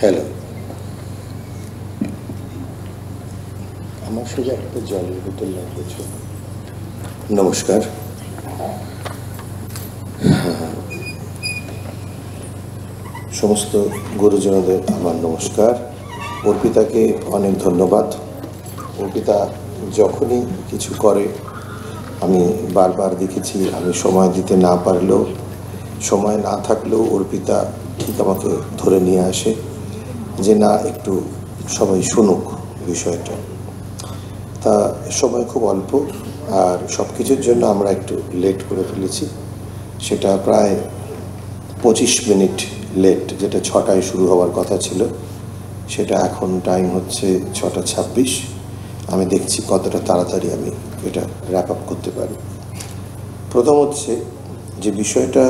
Hello, আমার সোজা একটা জলের বোতল লাগছে। নমস্কার। সমস্ত গুরুজনদের আমার নমস্কার। অর্পিতাকে অনেক ধন্যবাদ। অর্পিতা যখনই কিছু করে আমি বারবার দেখেছি, আমি সময় দিতে না পারলেও, সময় না থাকলেও অর্পিতা ঠিক আমাকে ধরে নিয়ে আসে যে না, একটু সবাই শুনুক বিষয়টা। তা সময় খুব অল্প, আর সব কিছুর জন্য আমরা একটু লেট করে ফেলেছি। সেটা প্রায় 25 মিনিট লেট, যেটা 6টায় শুরু হওয়ার কথা ছিল, সেটা এখন টাইম হচ্ছে 6:26। আমি দেখছি কতটা তাড়াতাড়ি আমি এটা র্যাপ আপ করতে পারি। প্রথম হচ্ছে যে বিষয়টা,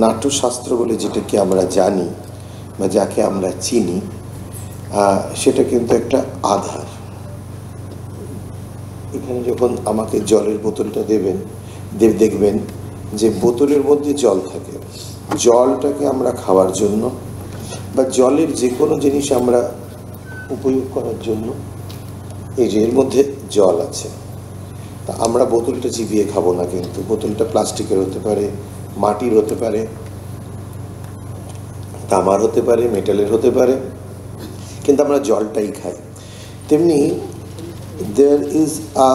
নাট্যশাস্ত্র বলে যেটাকে আমরা জানি বা যাকে আমরা চিনি, সেটা কিন্তু একটা আধার। এখানে যখন আমাকে জলের বোতলটা দেবেন, দেখবেন যে বোতলের মধ্যে জল থাকে। জলটাকে আমরা খাওয়ার জন্য বা জলের যে কোনো জিনিস আমরা উপয়োগ করার জন্য, এই যে এর মধ্যে জল আছে। তা আমরা বোতলটা চিবিয়ে খাবো না, কিন্তু বোতলটা প্লাস্টিকের হতে পারে, মাটির হতে পারে, তামার হতে পারে, মেটালের হতে পারে, কিন্তু আমরা জলটাই খাই। তেমনি there is a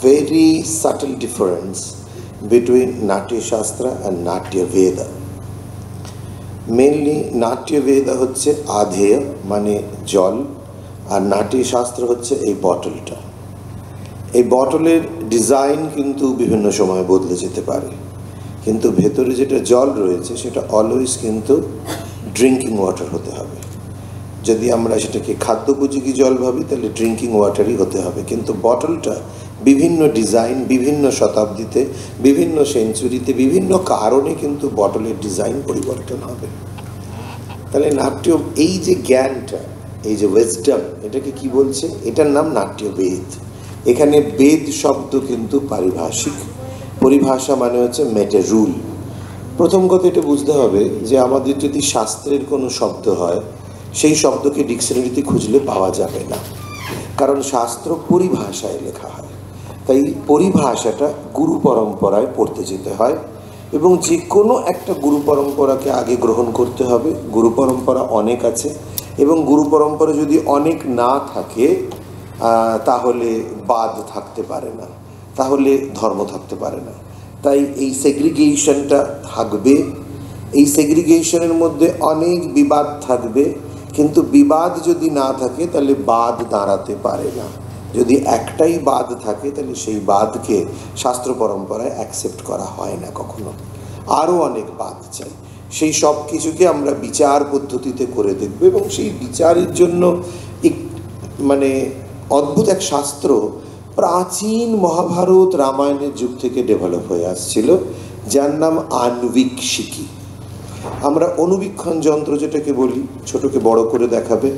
very subtle difference between Natya Shastra and Natya Veda. Mainly নাট্য বেদা হচ্ছে আধেয়, মানে জল, আর নাট্য শাস্ত্র হচ্ছে এই বটলটা। এই বটলের ডিজাইন কিন্তু বিভিন্ন সময় বদলে যেতে পারে, কিন্তু ভেতরে যেটা জল রয়েছে সেটা অলওয়েজ কিন্তু ড্রিঙ্কিং ওয়াটার হতে হবে। যদি আমরা সেটাকে খাদ্যোপযোগী জল ভাবি তাহলে ড্রিঙ্কিং ওয়াটারই হতে হবে, কিন্তু বটলটা বিভিন্ন ডিজাইন, বিভিন্ন শতাব্দীতে, বিভিন্ন সেঞ্চুরিতে, বিভিন্ন কারণে কিন্তু বটলের ডিজাইন পরিবর্তন হবে। তাহলে নাট্য, এই যে জ্ঞানটা, এই যে ওয়েজডম, এটাকে কি বলছে? এটার নাম নাট্য বেদ। এখানে বেদ শব্দ কিন্তু পারিভাষিক, পরিভাষা মানে হচ্ছে মেটে রুল। প্রথম কথা এটা বুঝতে হবে যে আমাদের যদি শাস্ত্রের কোনো শব্দ হয়, সেই শব্দকে ডিকশনারিতে খুঁজলে পাওয়া যাবে না, কারণ শাস্ত্র পরিভাষায় লেখা হয়। তাই পরিভাষাটা গুরু পরম্পরায় পড়তে যেতে হয়, এবং যে কোনো একটা গুরু পরম্পরাকে আগে গ্রহণ করতে হবে। গুরু পরম্পরা অনেক আছে, এবং গুরু পরম্পরা যদি অনেক না থাকে তাহলে বাদ থাকতে পারে না, তাহলে ধর্ম থাকতে পারে না। তাই এই সেগ্রিগেশনটা থাকবে। এই সেগ্রিগেশনের মধ্যে অনেক বিবাদ থাকবে, কিন্তু বিবাদ যদি না থাকে তাহলে বাদ দাঁড়াতে পারে না। যদি একটাই বাদ থাকে তাহলে সেই বাদকে শাস্ত্র পরম্পরায় অ্যাকসেপ্ট করা হয় না কখনো। আরও অনেক বাদ চাই। সেই সব কিছুকে আমরা বিচার পদ্ধতিতে করে দেখব, এবং সেই বিচারের জন্য মানে অদ্ভুত এক শাস্ত্র প্রাচীন মহাভারত রামায়ণের যুগ থেকে ডেভেলপ হয়ে আসছিল, যার নাম আণবিকশিকি। আমরা অনুবীক্ষণ যন্ত্র যেটাকে বলি, ছোটকে বড় করে দেখাবে,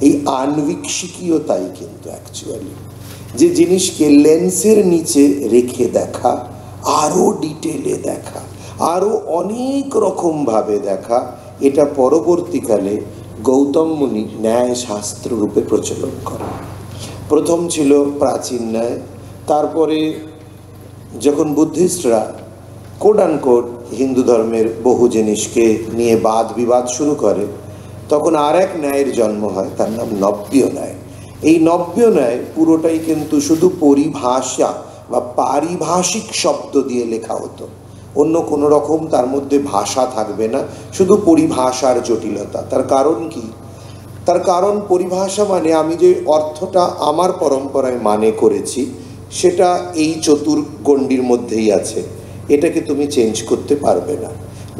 এই আণবিকশিকিও তাই কিন্তু অ্যাকচুয়ালি, যে জিনিসকে লেন্সের নিচে রেখে দেখা, আরও ডিটেলে দেখা, আরও অনেক রকমভাবে দেখা, এটা পরবর্তীকালে গৌতম মুনি ন্যায় শাস্ত্র রূপে প্রচলন করেন। প্রথম ছিল প্রাচীন ন্যায়, তারপরে যখন বুদ্ধিস্টরা কোড অ্যান্ড কোড হিন্দু ধর্মের বহু জিনিসকে নিয়ে বাদ বিবাদ শুরু করে, তখন আর এক ন্যায়ের জন্ম হয়, তার নাম নব্য ন্যায়। এই নব্য ন্যায় পুরোটাই কিন্তু শুধু পরিভাষা বা পারিভাষিক শব্দ দিয়ে লেখা হতো, অন্য কোনো রকম তার মধ্যে ভাষা থাকবে না, শুধু পরিভাষার জটিলতা। তার কারণ কি? তার কারণ পরিভাষা মানে আমি যে অর্থটা আমার পরম্পরায় মানে করেছি সেটা এই চতুর্গণ্ডির মধ্যেই আছে, এটাকে তুমি চেঞ্জ করতে পারবে না।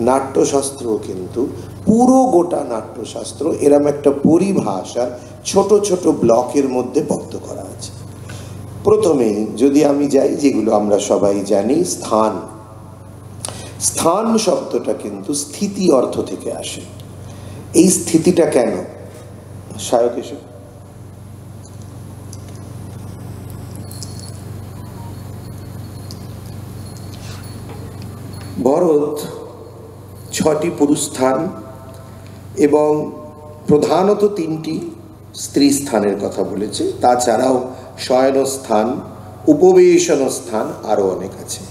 নাট্যশাস্ত্রও কিন্তু পুরো গোটা নাট্যশাস্ত্র এরম একটা পরিভাষার ছোট ছোট ব্লকের মধ্যে বদ্ধ করা আছে। প্রথমেই যদি আমি যাই, যেগুলো আমরা সবাই জানি, স্থান। স্থান শব্দটা কিন্তু স্থিতি অর্থ থেকে আসে। এই স্থিতিটা কেন? সায়ক এসব ভরত 6টি পুরুষ স্থান এবং প্রধানত 3টি স্ত্রী স্থানের কথা বলেছে, তাছাড়াও শয়নস্থান, উপবেশন স্থান আরও অনেক আছে।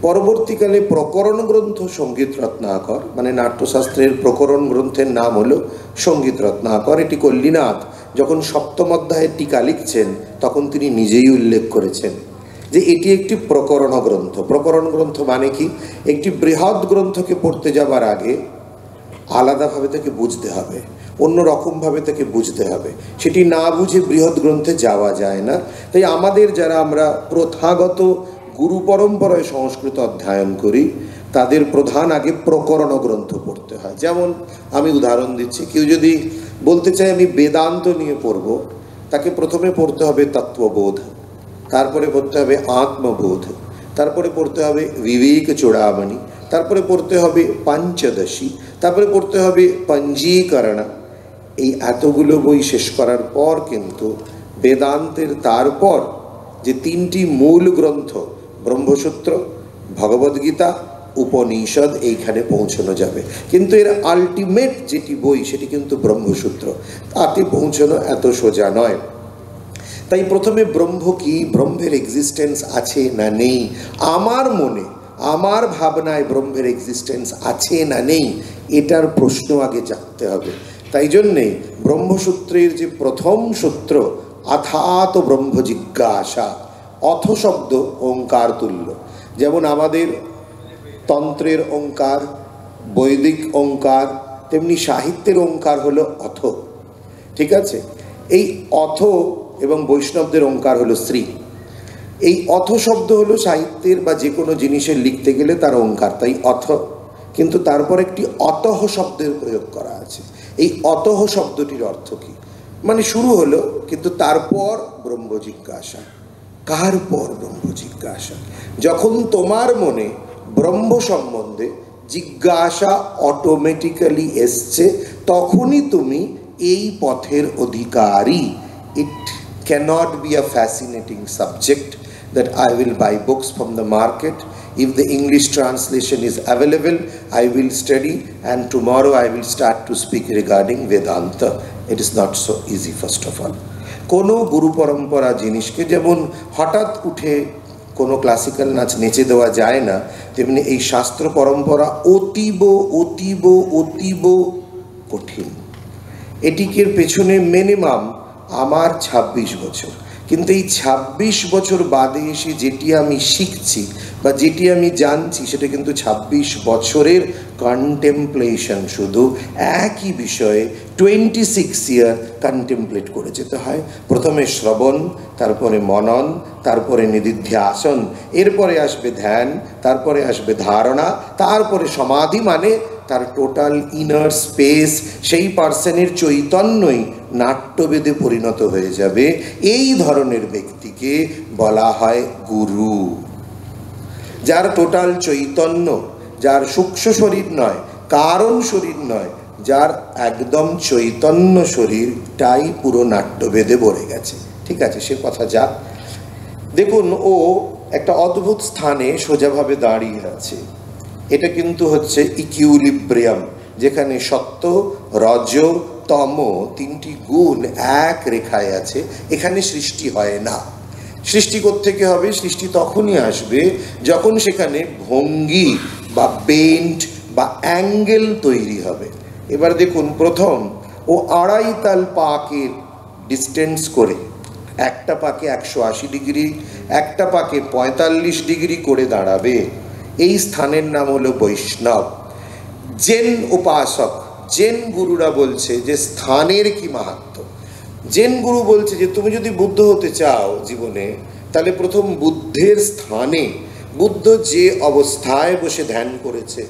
পরবর্তীকালে প্রকরণ গ্রন্থ সঙ্গীত রত্নাকর, মানে নাট্যশাস্ত্রের প্রকরণ গ্রন্থের নাম হলো সঙ্গীত রত্নাকর। এটি কল্লিনাথ যখন 7ম অধ্যায়ের টিকা লিখছেন তখন তিনি নিজেই উল্লেখ করেছেন যে এটি একটি প্রকরণ গ্রন্থ। প্রকরণ গ্রন্থ মানে কি? একটি বৃহৎ গ্রন্থকে পড়তে যাবার আগে আলাদাভাবে তাকে বুঝতে হবে, অন্য রকমভাবে তাকে বুঝতে হবে, সেটি না বুঝে বৃহৎ গ্রন্থে যাওয়া যায় না। তাই আমাদের যারা আমরা প্রথাগত গুরু পরম্পরায় সংস্কৃত অধ্যয়ন করি তাদের প্রধান আগে প্রকরণ গ্রন্থ পড়তে হয়। যেমন আমি উদাহরণ দিচ্ছি, কেউ যদি বলতে চায় আমি বেদান্ত নিয়ে পড়ব, তাকে প্রথমে পড়তে হবে তত্ত্ববোধ, তারপরে পড়তে হবে আত্মবোধ, তারপরে পড়তে হবে বিবেক চূড়ামণি, তারপরে পড়তে হবে পঞ্চদশী, তারপরে পড়তে হবে পঞ্জীকরণ। এই এতগুলো বই শেষ করার পর কিন্তু বেদান্তের তারপর যে 3টি মূল গ্রন্থ ব্রহ্মসূত্র, ভগবদ্গীতা, উপনিষদ, এইখানে পৌঁছানো যাবে। কিন্তু এর আলটিমেট যেটি বই সেটি কিন্তু ব্রহ্মসূত্র, তাতে পৌঁছানো এত সোজা নয়। তাই প্রথমে ব্রহ্ম কি, ব্রহ্মের এক্সিস্টেন্স আছে না নেই, আমার মনে আমার ভাবনায় ব্রহ্মের এক্সিস্টেন্স আছে না নেই, এটার প্রশ্ন আগে জানতে হবে। তাই জন্যে ব্রহ্মসূত্রের যে প্রথম সূত্র অথাত ব্রহ্ম জিজ্ঞাসা, অথ শব্দ ওঙ্কার তুল্য। যেমন আমাদের তন্ত্রের ওঙ্কার, বৈদিক ওঙ্কার, তেমনি সাহিত্যের ওঙ্কার হলো অথ। ঠিক আছে? এই অথ এবং বৈষ্ণবদের ওঙ্কার হলো শ্রী। এই অথ শব্দ হলো সাহিত্যের বা যে কোনো জিনিসের লিখতে গেলে তার ওঙ্কার, তাই অথ। কিন্তু তারপর একটি অতঃ শব্দের প্রয়োগ করা আছে। এই অতঃ শব্দটির অর্থ কি? মানে শুরু হলো কিন্তু তারপর ব্রহ্ম জিজ্ঞাসা। কার পর ব্রহ্ম জিজ্ঞাসা? যখন তোমার মনে ব্রহ্ম সম্বন্ধে জিজ্ঞাসা অটোমেটিক্যালি এসছে তখনই তুমি এই পথের অধিকারী। ইট cannot be a fascinating subject that I will buy books from the market. If the English translation is available, I will study, and tomorrow I will start to speak regarding Vedanta. It is not so easy, first of all. কোনো গুরু পরম্পরা জিনিসকে যেমন হঠাৎ উঠে কোনো classical নাচ নেচে দেওয়া যায় না, তেমনি এই শাস্ত্র পরম্পরা অতীব অতীব অতীব কঠিন। এটিকের পেছনে মিনিমাম আমার 26 বছর, কিন্তু এই 26 বছর বাদে এসে যেটি আমি শিখছি বা যেটি আমি জানছি সেটা কিন্তু 26 বছরের কন্টেমপ্লেশন। শুধু একই বিষয়ে 26 ইয়ার কন্টেমপ্লেট করে যেতে হয়। প্রথমে শ্রবণ, তারপরে মনন, তারপরে নিদিধ্যাসন, এরপরে আসবে ধ্যান, তারপরে আসবে ধারণা, তারপরে সমাধি, মানে তার টোটাল ইনার স্পেস, সেই পার্সনের চৈতন্যই নাট্যবেদে পরিণত হয়ে যাবে। এই ধরনের ব্যক্তিকে বলা হয় গুরু, যার টোটাল চৈতন্য, যার সূক্ষ্ম শরীর নয়, কারণ শরীর নয়, যার একদম চৈতন্য শরীরটাই পুরো নাট্যবেদে ভরে গেছে। ঠিক আছে, সে কথা যাক। দেখুন, ও একটা অদ্ভুত স্থানে সোজাভাবে দাঁড়িয়ে আছে। এটা কিন্তু হচ্ছে ইকুইলিব্রিয়াম, যেখানে সত্য, রজ, তম 3টি গুণ এক রেখায় আছে। এখানে সৃষ্টি হয় না। সৃষ্টি কোত্থেকে হবে? সৃষ্টি তখনই আসবে যখন সেখানে ভঙ্গি বা বেন্ট বা অ্যাঙ্গেল তৈরি হবে। এবার দেখুন, প্রথম ও 2.5 তাল পাকের ডিস্টেন্স করে, একটা পাকে 180 ডিগ্রি, একটা পাকে 45 ডিগ্রি করে দাঁড়াবে। এই স্থানের নাম হলো বৈষ্ণব। জেন উপাসক, জেন গুরুরা বলছে যে স্থানের কি মাহাত্ম্য। জেন গুরু বলছে যে তুমি যদি বুদ্ধ হতে চাও জীবনে, তাহলে প্রথম বুদ্ধের স্থানে, বুদ্ধ যে অবস্থায় বসে ধ্যান করেছে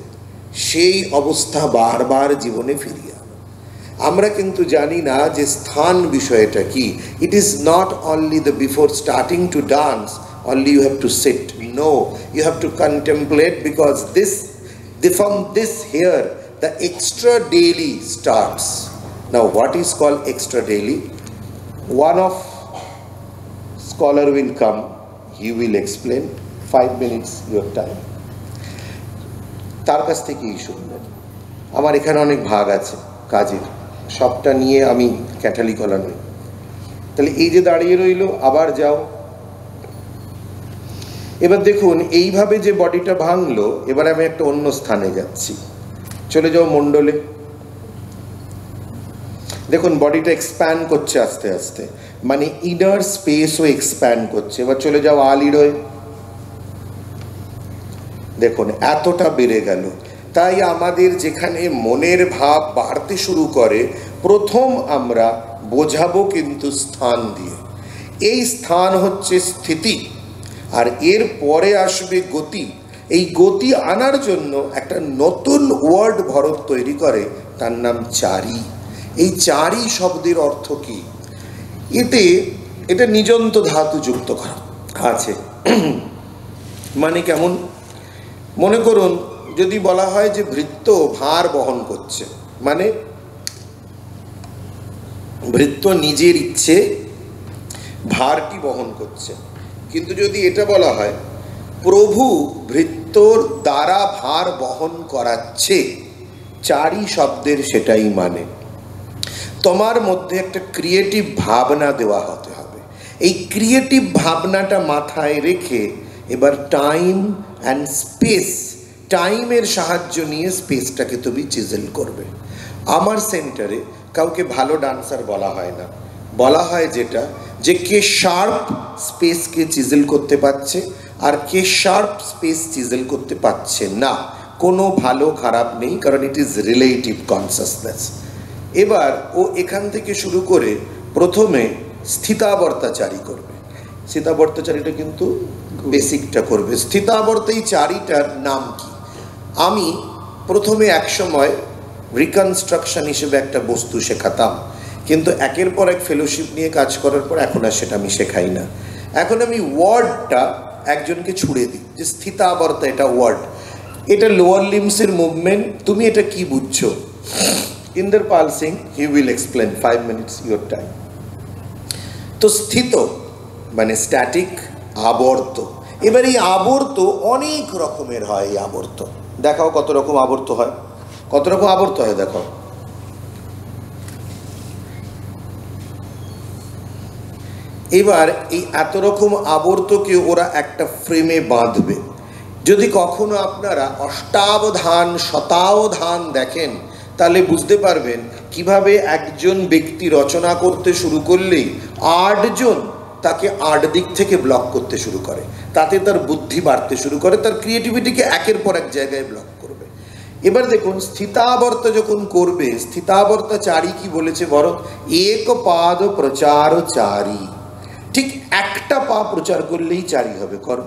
সেই অবস্থা বারবার জীবনে ফিরিয়ে আনো। আমরা কিন্তু জানি না যে স্থান বিষয়টা কি। It is not only the before starting to dance only you have to sit. No, you have to contemplate, because from this here the extra daily starts. Now what is called extra daily? One of scholar will come, he will explain. 5 minutes you have time, তার কাছ থেকেই শুনবেন। আমার এখানে অনেক ভাগ আছে কাজের, সবটা নিয়ে আমি ক্যাটালি কলা নই। তাহলে এই যে দাঁড়িয়ে রইল, আবার যাও। এবার দেখুন এইভাবে যে বডিটা ভাঙলো, এবার আমি একটা অন্য স্থানে যাচ্ছি। চলে যাও মণ্ডলে। দেখুন বডিটা এক্সপ্যান্ড করছে আস্তে আস্তে, মানে ইনার স্পেসও এক্সপ্যান্ড করছে। এবার চলে যাও আলিড়য়। দেখুন এতটা বেড়ে গেল। তাই আমাদের যেখানে মনের ভাব বাড়তে শুরু করে, প্রথম আমরা বোঝাবো কিন্তু স্থান দিয়ে। এই স্থান হচ্ছে স্থিতি, আর এর পরে আসবে গতি। এই গতি আনার জন্য একটা নতুন ওয়ার্ড ভরত তৈরি করে, তার নাম চারি। এই চারি শব্দের অর্থ কি? এটা নিজন্ত ধাতু যুক্ত করা আছে। মানে কেমন? মনে করুন যদি বলা হয় যে ভৃত্য ভার বহন করছে, মানে ভৃত্য নিজের ইচ্ছে ভারটি বহন করছে। কিন্তু যদি এটা বলা হয় প্রভু ভৃত্যর দ্বারা ভার বহন করাচ্ছে, চারি শব্দের সেটাই মানে। তোমার মধ্যে একটা ক্রিয়েটিভ ভাবনা দেওয়া হতে হবে। এই ক্রিয়েটিভ ভাবনাটা মাথায় রেখে এবার টাইম অ্যান্ড স্পেস, টাইমের সাহায্য নিয়ে স্পেসটাকে তুমি চিজেল করবে। আমার সেন্টারে কাউকে ভালো ডান্সার বলা হয় না, বলা হয় যেটা যে কে শার্প স্পেসকে চিজেল করতে পারছে আর কে শার্প স্পেস চিজেল করতে পারছে না। কোনো ভালো খারাপ নেই, কারণ ইট ইজ রিলেটিভ কনসাসনেস। এবার ও এখান থেকে শুরু করে প্রথমে স্থিতাবর্তাচারী করবে। স্থিতাবর্তাচারীটা কিন্তু বেসিকটা করবে। স্থিতাবর্ত এই চারিটার নাম কি? আমি প্রথমে এক সময় রিকনস্ট্রাকশন হিসেবে একটা বস্তু শেখাতাম, কিন্তু একের পর এক ফেলোশিপ নিয়ে কাজ করার পর এখন আর সেটা আমি শেখাই না। এখন আমি ওয়ার্ডটা একজনকে ছুড়ে দিই যে স্থিতাবর্ত এটা ওয়ার্ড, এটা লোয়ার লিমসের মুভমেন্ট, তুমি এটা কি বুঝছো? Indrapal Singh, he will explain, 5 minutes your time. তো স্থিত মানে স্ট্যাটিক, আবর্ত। এবার এই আবর্ত অনেক রকমের হয়। এই আবর্ত দেখাও কত রকম আবর্ত হয়, কত রকম আবর্ত হয় দেখাও। এবার এই এত রকম আবর্তকে ওরা একটা ফ্রেমে বাঁধবে। যদি কখনো আপনারা অষ্টাবধান শতাবধান দেখেন, তাহলে বুঝতে পারবেন কিভাবে একজন ব্যক্তি রচনা করতে শুরু করলেই 8 জন তাকে 8 দিক থেকে ব্লক করতে শুরু করে। তাতে তার বুদ্ধি বাড়তে শুরু করে, তার ক্রিয়েটিভিটিকে একের পর এক জায়গায় ব্লক করবে। এবার দেখুন স্থিতাবর্ত যখন করবে, স্থিতাবর্ত চারি কি বলেছে ভরত? এক পাদ প্রচার চারি। ঠিক একটা পা প্রচার করলেই চারি হবে। করো,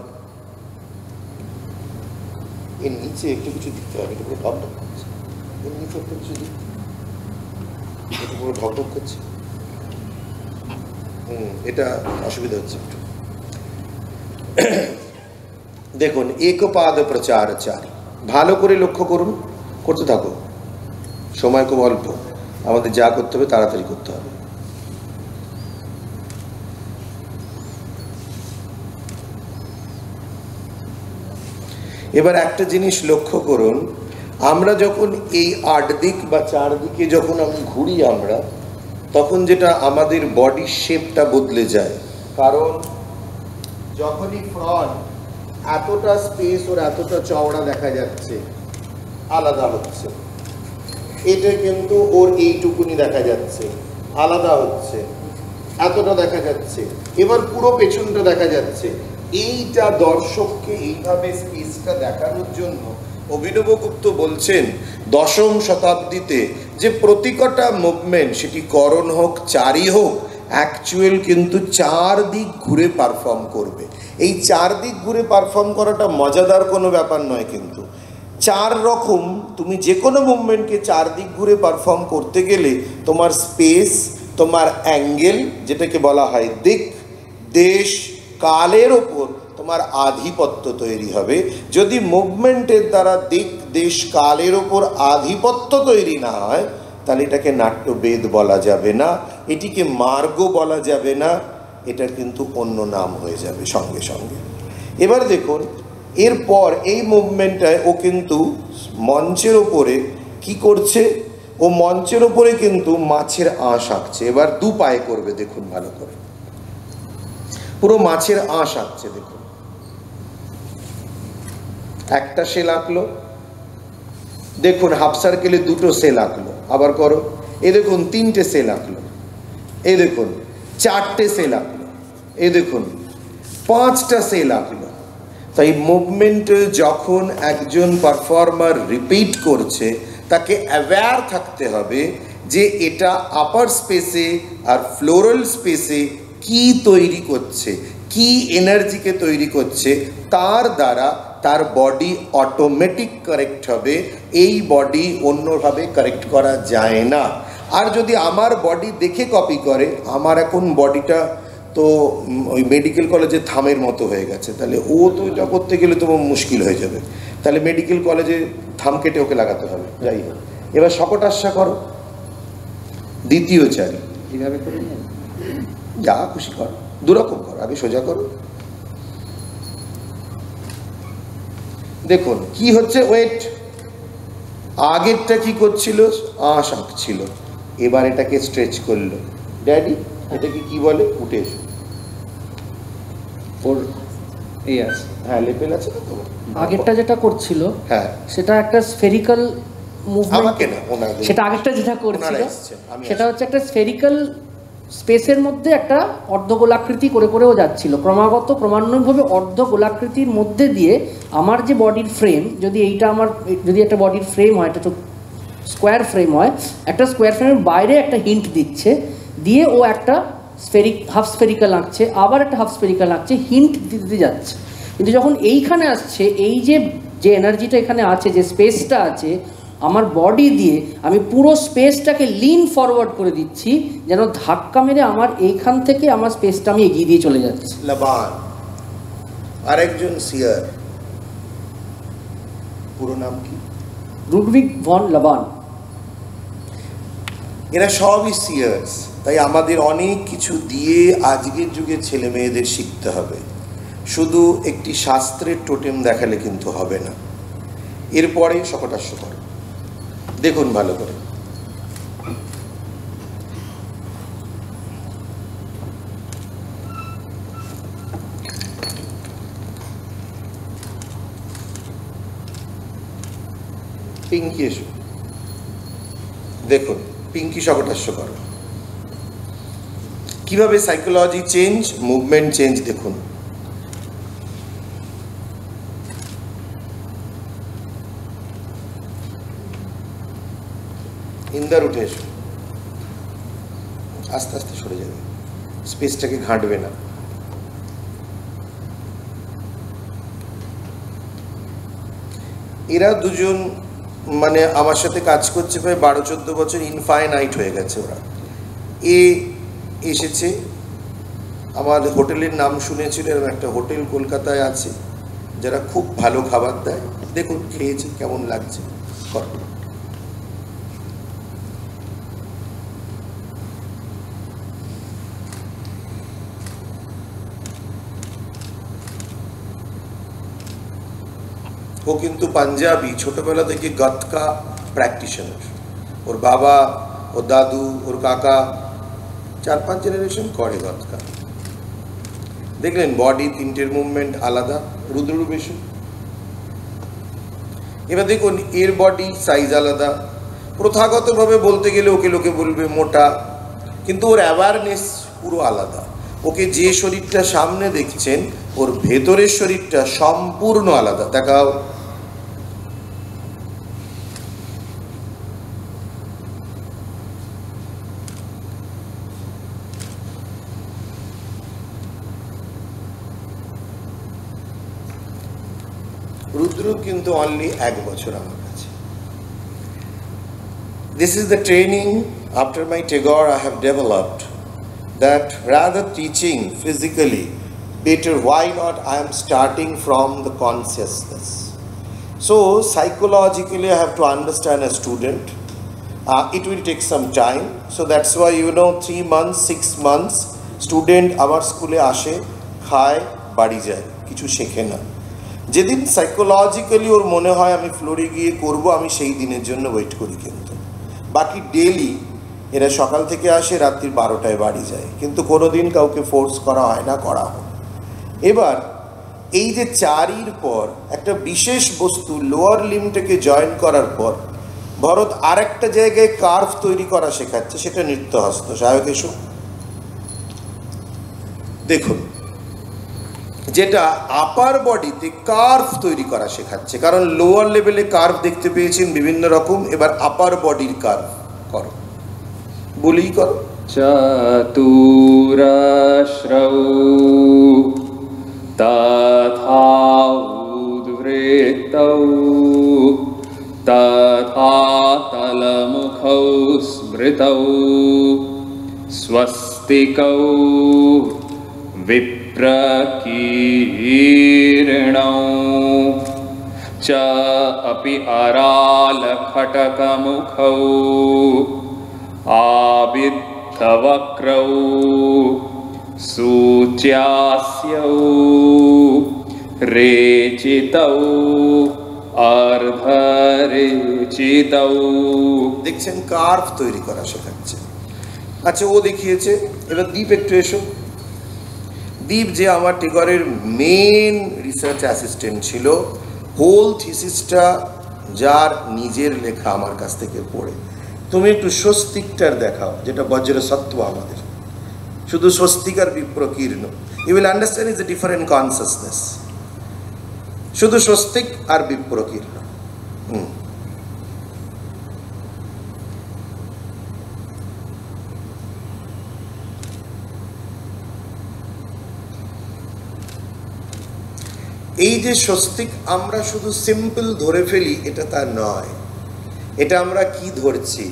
এর নিচে একটু কিছু দিতে হবে। এটা পুরো ঢকঢক করছে, এর নিচে একটু কিছু দিতে, এটা পুরো ঢকঢক করছে। এটা অসুবিধা হচ্ছে একটু। দেখুন একপাদ প্রচার চারি, ভালো করে লক্ষ্য করুন, করতে থাকো। সময় খুব অল্প, আমাদের যা করতে হবে তাড়াতাড়ি করতে হবে। এবার একটা জিনিস লক্ষ্য করুন, আমরা যখন এই 8 দিক বা 4 দিকে যখন আমি ঘুরি আমরা, তখন যেটা আমাদের বডি শেপটা বদলে যায়। কারণ যখনই ফ্রন্ট এতটা স্পেস ওর এতটা চওড়া দেখা যাচ্ছে, আলাদা হচ্ছে। এটা কিন্তু ওর এইটুকুনি দেখা যাচ্ছে, আলাদা হচ্ছে, এতটা দেখা যাচ্ছে। এবার পুরো পেছনটা দেখা যাচ্ছে। এইটা দর্শককে এইভাবে স্পেসটা দেখানোর জন্য অভিনবগুপ্ত বলছেন 10ম শতাব্দীতে যে প্রতিকটা মুভমেন্ট, সেটি করণ হোক চারি হোক, অ্যাকচুয়াল কিন্তু 4 দিক ঘুরে পারফর্ম করবে। এই 4 দিক ঘুরে পারফর্ম করাটা মজাদার কোনো ব্যাপার নয়, কিন্তু 4 রকম তুমি যে কোনো মুভমেন্টকে 4 দিক ঘুরে পারফর্ম করতে গেলে তোমার স্পেস, তোমার অ্যাঙ্গেল, যেটাকে বলা হয় দিক, দেশ, কালের ওপর তোমার আধিপত্য তৈরি হবে। যদি মুভমেন্টের দ্বারা দিক, দেশ, কালের ওপর আধিপত্য তৈরি না হয়, তাহলে এটাকে নাট্যবেদ বলা যাবে না, এটিকে মার্গ বলা যাবে না, এটার কিন্তু অন্য নাম হয়ে যাবে সঙ্গে সঙ্গে। এবার দেখুন এরপর এই মুভমেন্টটায় ও কিন্তু মঞ্চের ওপরে কি করছে ও মঞ্চের ওপরে কিন্তু মাছের আঁশ আঁকছে। এবার দু পায়ে করবে, দেখুন ভালো করে, পুরো মাছের আঁশ আঁকছে। দেখুন একটা সেল আঁকলো, দেখুন হাফ সার্কেলে দুটো সেল আঁকলো, আবার করো, এই দেখুন তিনটে সেল আঁকলো, এই দেখুন চারটে সেল আঁকলো, এই দেখুন পাঁচটা সেল আঁকলো। তাই মুভমেন্ট যখন একজন পারফর্মার রিপিট করছে, তাকে অ্যাওয়্যার থাকতে হবে যে এটা আপার স্পেসে আর ফ্লোরাল স্পেসে কি তৈরি করছে, কি এনার্জিকে তৈরি করছে, তার দ্বারা তার বডি অটোমেটিক কারেক্ট হবে। এই বডি অন্যভাবে কারেক্ট করা যায় না। আর যদি আমার বডি দেখে কপি করে, আমার এখন বডিটা তো ওই মেডিকেল কলেজে থামের মতো হয়ে গেছে, তাহলে ও তো এটা করতে গেলে তো মুশকিল হয়ে যাবে, তাহলে মেডিকেল কলেজে থাম কেটে ওকে লাগাতে হবে। যাই হোক, এবার শকটাস্যা করো, দ্বিতীয় চারি, এইভাবে করে যা খুশি করো, দুরকম করো, আগে সোজা করো। দেখুন কি হচ্ছে, ওয়েট, আগেরটা কি করছিল, আঁশ আঁকছিল, এবার এটাকে স্ট্রেচ করলো। ড্যাডি এটাকে কি বলে, উঠে এসো, ওর এই আছে, হ্যাঁ লেপেল আছে না তো। আগেরটা যেটা করছিল হ্যাঁ সেটা একটা স্ফেরিক্যাল মুভমেন্ট, আমাকে না, ওনাদের, সেটা আগেরটা যেটা করছিল ওনারা এসছেন, আমি সেটা হচ্ছে একটা স্ফেরিক্যাল স্পেসের মধ্যে একটা অর্ধগোলাকৃতি করে করেও যাচ্ছিল, ক্রমান্বয়ভাবে অর্ধগোলাকৃতির মধ্যে দিয়ে আমার যে বডির ফ্রেম, যদি এইটা আমার যদি একটা বডির ফ্রেম হয়, একটা স্কোয়ার ফ্রেম হয়, একটা স্কোয়ার ফ্রেমের বাইরে একটা হিন্ট দিচ্ছে, দিয়ে ও একটা হাফ স্ফেরিক্যাল আঁকছে, আবার একটা হাফ স্ফেরিক্যাল আঁকছে, হিন্ট দিতে যাচ্ছে। কিন্তু যখন এইখানে আসছে, এই যে যে এনার্জিটা এখানে আছে, যে স্পেসটা আছে, আমার বডি দিয়ে আমি পুরো স্পেসটাকে লিন ফরওয়ার্ড করে দিচ্ছি, যেন ধাক্কা মেরে আমার এইখান থেকে আমার স্পেসটা আমি এগিয়ে দিয়ে চলে যাচ্ছি। লাবান আরেকজন সিয়ার, পুরো নাম কি? Ludwig von Laban. এরা সবই সিয়ার্স। তাই আমাদের অনেক কিছু দিয়ে আজকের যুগের ছেলে মেয়েদের শিখতে হবে। শুধু একটি শাস্ত্রের টোটেম দেখালে কিন্তু হবে না। এরপরে শকটাস্য করো, দেখুন ভালো করে, পিঙ্কি এসো, দেখুন পিঙ্কি শকটাস্য করো, কিভাবে সাইকোলজি চেঞ্জ, মুভমেন্ট চেঞ্জ। দেখুন ইন্দার উঠে এসো, আস্তে আস্তে সরে যাবে, স্পেসটাকে ঘাঁটবে না। এরা দুজন মানে আমার সাথে কাজ করছে প্রায় 12-14 বছর, ইনফাইনাইট হয়ে গেছে ওরা। এ এসেছে, আমার হোটেলের নাম শুনেছিল, এরকম একটা হোটেল কলকাতায় আছে যারা খুব ভালো খাবার দেয়। দেখুন খেয়েছে, কেমন লাগছে, কর। ও কিন্তু পাঞ্জাবি, ছোটবেলা থেকে গতকা প্র্যাকটিশনার। ওর বাবা, ওর দাদু, ওর কাকা 4-5 জেনারেশন করে গতকা। দেখলেন বডি তিনটের মুভমেন্ট আলাদা। রুদ্ররূপ এসো, এবার দেখুন এর বডি সাইজ আলাদা। প্রথাগতভাবে বলতে গেলে ওকে লোকে বলবে মোটা, কিন্তু ওর অ্যাওয়ারনেস পুরো আলাদা। ওকে যে শরীরটা সামনে দেখছেন, ওর ভেতরের শরীরটা সম্পূর্ণ আলাদা। দেখাও, রুদ্ররূপ কিন্তু অনলি 1 বছর আমার কাছে। This is the training after my Tagore I have developed, that rather teaching physically, better why not I am starting from the consciousness. So psychologically I have to understand a student. It will take some time, so that's why 3 months 6 months student আমার স্কুলে আসে, খায়, বাড়ি যায়, কিছু শেখে না। যেদিন সাইকোলজিক্যালি ওর মনে হয় আমি ফ্লোরে গিয়ে করব, আমি সেই দিনের জন্য ওয়েট করি। কিন্তু বাকি ডেলি এরা সকাল থেকে আসে, রাত্রি 12টায় বাড়ি যায়, কিন্তু কোনোদিন কাউকে ফোর্স করা হয় না, করা হয়। এবার এই যে 4 পর একটা বিশেষ বস্তু লোয়ার লিম্বটাকে জয়েন করার পর ভরত আর একটা জায়গায় কার্ভ তৈরি করা শেখাচ্ছে, সেটা নৃত্যহস্ত। সহায়ক এসো। দেখুন, যেটা আপার বডিতে কার্ভ তৈরি করা শেখাচ্ছে, কারণ লোয়ার লেভেলে কার্ভ দেখতে পেয়েছেন বিভিন্ন রকম, এবার আপার বডির কার্ভ করো, বলেই করো। চতুরাশ্রৌ তথা উদ্বৃত্তৌ তথা তলমুখৌ স্মৃতৌ স্বস্তিকৌ विप्रकीर्णौ च अपि अरालखटकमुखौ आविद्धवक्रौ सूच्यास्यौ रेचितौ अर्धरेचितौ। দেখছেন কার্ভ তৈরি করা শেখাচ্ছে। আচ্ছা, ও দেখিয়েছে, এবার দীপ একটু এসো। দীপ যে আমার টেগরের মেন রিসার্চ অ্যাসিস্ট্যান্ট ছিল, হোল থিসিসটা যার নিজের লেখা আমার কাছ থেকে পড়ে। তুমি একটু স্বস্তিকটার দেখাও, যেটা বজ্র সত্ত্ব আমাদের, শুধু স্বস্তিক আর বিপ্রকীর্ণ। You will understand is a different consciousness, শুধু স্বস্তিক আর বিপ্রকীর্ণ। এই যে স্বস্তিক আমরা শুধু সিম্পল ধরে ফেলি, এটা তা নয়। এটা আমরা কি ধরছি?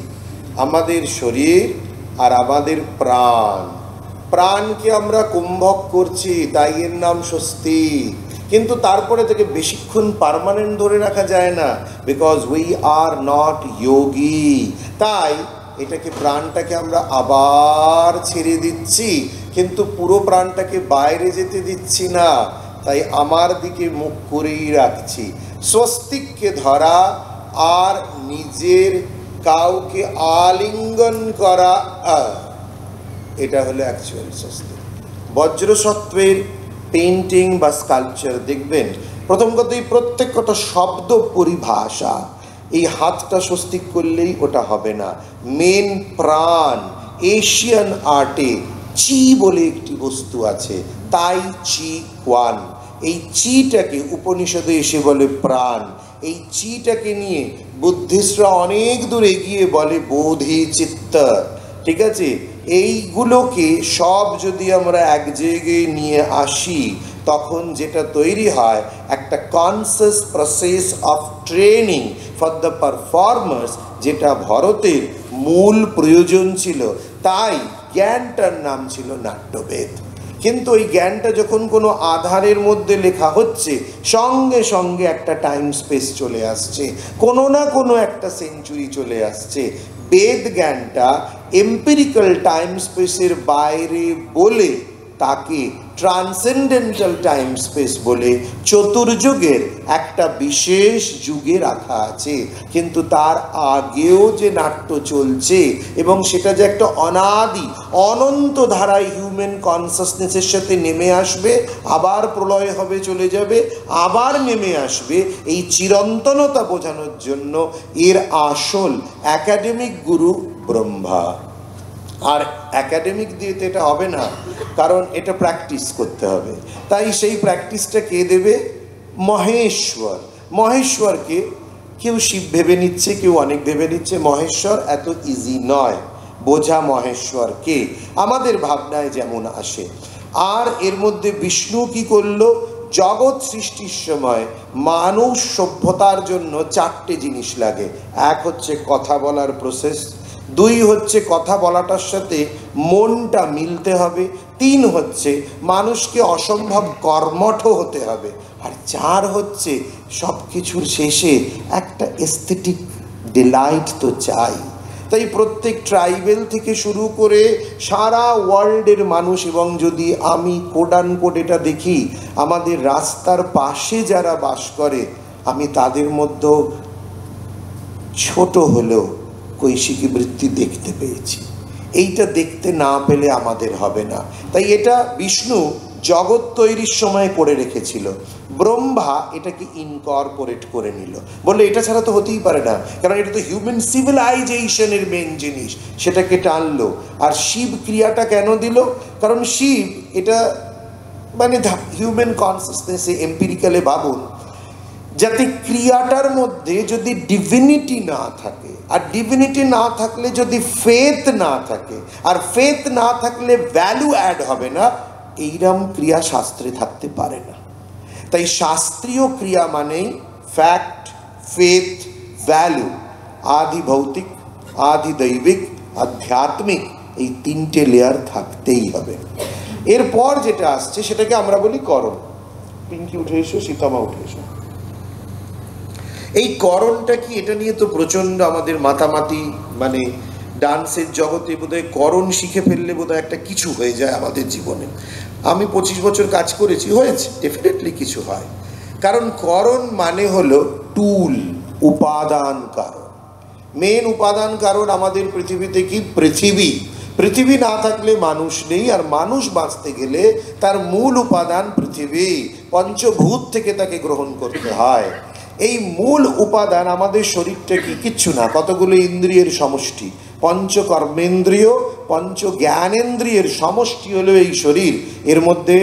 আমাদের শরীর আর আমাদের প্রাণ। প্রাণকে আমরা কুম্ভক করছি, তাই এর নাম স্বস্তিক। কিন্তু তারপরে থেকে বেশিক্ষণ পার্মানেন্ট ধরে রাখা যায় না, বিকজ উই আর নট যোগী। তাই এটাকে, প্রাণটাকে আমরা আবার ছেড়ে দিচ্ছি, কিন্তু পুরো প্রাণটাকে বাইরে যেতে দিচ্ছি না। তাই আমার দিকে মুখ করেই রাখছি। স্বস্তিককে ধরা আর নিজের কাউকে আলিঙ্গন করা, এটা হলো অ্যাকচুয়াল স্বস্তিক। বজ্রসত্ত্বের পেইন্টিং বা স্কাল্পচার দেখবেন, প্রথম কথাই প্রত্যেক কটা শব্দ পরিভাষা। এই হাতটা স্বস্তিক করলেই ওটা হবে না। মেন প্রাণ। এশিয়ান আর্টে চি বলে একটি বস্তু আছে, তাই চি ওয়ান। এই চিটাকে উপনিষদে এসে বলে প্রাণ। এই চিটাকে নিয়ে বুদ্ধিস্টরা অনেক দূর এগিয়ে বলে বোধি চিত্ত। ঠিক আছে, এইগুলোকে সব যদি আমরা এক জায়গায় নিয়ে আসি, তখন যেটা তৈরি হয় একটা conscious process of training for the performers, যেটা ভরতের মূল প্রয়োজন ছিল। তাই জ্ঞানটার নাম ছিল নাট্যবেদ। কিন্তু ওই জ্ঞানটা যখন কোনো আধারের মধ্যে লেখা হচ্ছে, সঙ্গে সঙ্গে একটা টাইম স্পেস চলে আসছে, কোনো না কোনো একটা সেঞ্চুরি চলে আসছে। বেদ জ্ঞানটা এম্পিরিক্যাল টাইম স্পেসের বাইরে বলে তাকে ট্রান্সেন্ডেন্টাল টাইম স্পেস বলে চতুর্যুগের একটা বিশেষ যুগে রাখা আছে। কিন্তু তার আগেও যে নাট্য চলছে, এবং সেটা যে একটা অনাদি অনন্ত ধারায় হিউম্যান কনসাসনেসের সাথে নেমে আসবে, আবার প্রলয় হবে, চলে যাবে, আবার নেমে আসবে, এই চিরন্তনতা বোঝানোর জন্য এর আসল একাডেমিক গুরু ব্রহ্মা। আর একাডেমিক দিয়ে তো এটা হবে না, কারণ এটা প্র্যাকটিস করতে হবে। তাই সেই প্র্যাকটিসটা কে দেবে? মহেশ্বর। মহেশ্বরকে কেউ শিব ভেবে নিচ্ছে, কেউ অনেক ভেবে নিচ্ছে। মহেশ্বর এত ইজি নয় বোঝা। মহেশ্বরকে আমাদের ভাবনায় যেমন আসে। আর এর মধ্যে বিষ্ণু কি করলো? জগৎ সৃষ্টির সময় মানুষ সভ্যতার জন্য 4টে জিনিস লাগে। এক হচ্ছে কথা বলার প্রসেস, 2 হচ্ছে কথা বলাটার সাথে মনটা মিলতে হবে, 3 হচ্ছে মানুষকে অসম্ভব কর্মঠ হতে হবে, আর 4 হচ্ছে সব কিছুর শেষে একটা এস্থেটিক ডিলাইট তো চাই। তাই প্রত্যেক ট্রাইবেল থেকে শুরু করে সারা ওয়ার্ল্ডের মানুষ, এবং যদি আমি কোড এটা দেখি, আমাদের রাস্তার পাশে যারা বাস করে, আমি তাদের মধ্যে ছোট হলেও কৈশিকী বৃত্তি দেখতে পেয়েছি। এইটা দেখতে না পেলে আমাদের হবে না। তাই এটা বিষ্ণু জগৎ তৈরির সময় করে রেখেছিল, ব্রহ্মা এটাকে ইনকর্পোরেট করে নিল, বললে এটা ছাড়া তো হতেই পারে না, কারণ এটা তো হিউম্যান সিভিলাইজেশনের মেন জিনিস, সেটাকে টানলো। আর শিব ক্রিয়াটা কেন দিল? কারণ শিব এটা মানে হিউম্যান কনসিয়াসনেসে এম্পিরিক্যালে ভাবুন, যাতে ক্রিয়াটার মধ্যে যদি ডিভিনিটি না থাকে, আর ডিভিনিটি না থাকলে যদি ফেথ না থাকে, আর ফেথ না থাকলে ভ্যালু অ্যাড হবে না, এইরকম ক্রিয়া শাস্ত্রে থাকতে পারে না। তাই শাস্ত্রীয় ক্রিয়া মানেই ফ্যাক্ট, ফেথ, ভ্যালু, আদি ভৌতিক, আদি দৈবিক, আধ্যাত্মিক, এই তিনটে লেয়ার থাকতেই হবে। এরপর যেটা আসছে সেটাকে আমরা বলি করণ। পিঙ্কি উঠে এসো, সীতামা উঠে এসো। এই করণটা কি, এটা নিয়ে তো প্রচন্ড আমাদের মাতামাতি, মানে ডান্সের জগতে বোধহয় করণ শিখে ফেললে বোধহয় একটা কিছু হয়ে যায় আমাদের জীবনে। আমি 25 বছর কাজ করেছি, হয়েছে, ডেফিনেটলি কিছু হয়। কারণ করণ মানে হলো টুল, উপাদান কারণ। মেন উপাদান কারণ আমাদের পৃথিবীতে কি? পৃথিবী। পৃথিবী না থাকলে মানুষ নেই, আর মানুষ বাঁচতে গেলে তার মূল উপাদান পৃথিবী, পঞ্চভূত থেকে তাকে গ্রহণ করতে হয়। এই মূল উপাদান আমাদের শরীরটা কি? কিচ্ছু না, কতগুলো ইন্দ্রিয়ের সমষ্টি, পঞ্চ কর্মেন্দ্রিয়, পঞ্চ জ্ঞানেন্দ্রিয়ের সমষ্টি হলো এই শরীর। এর মধ্যে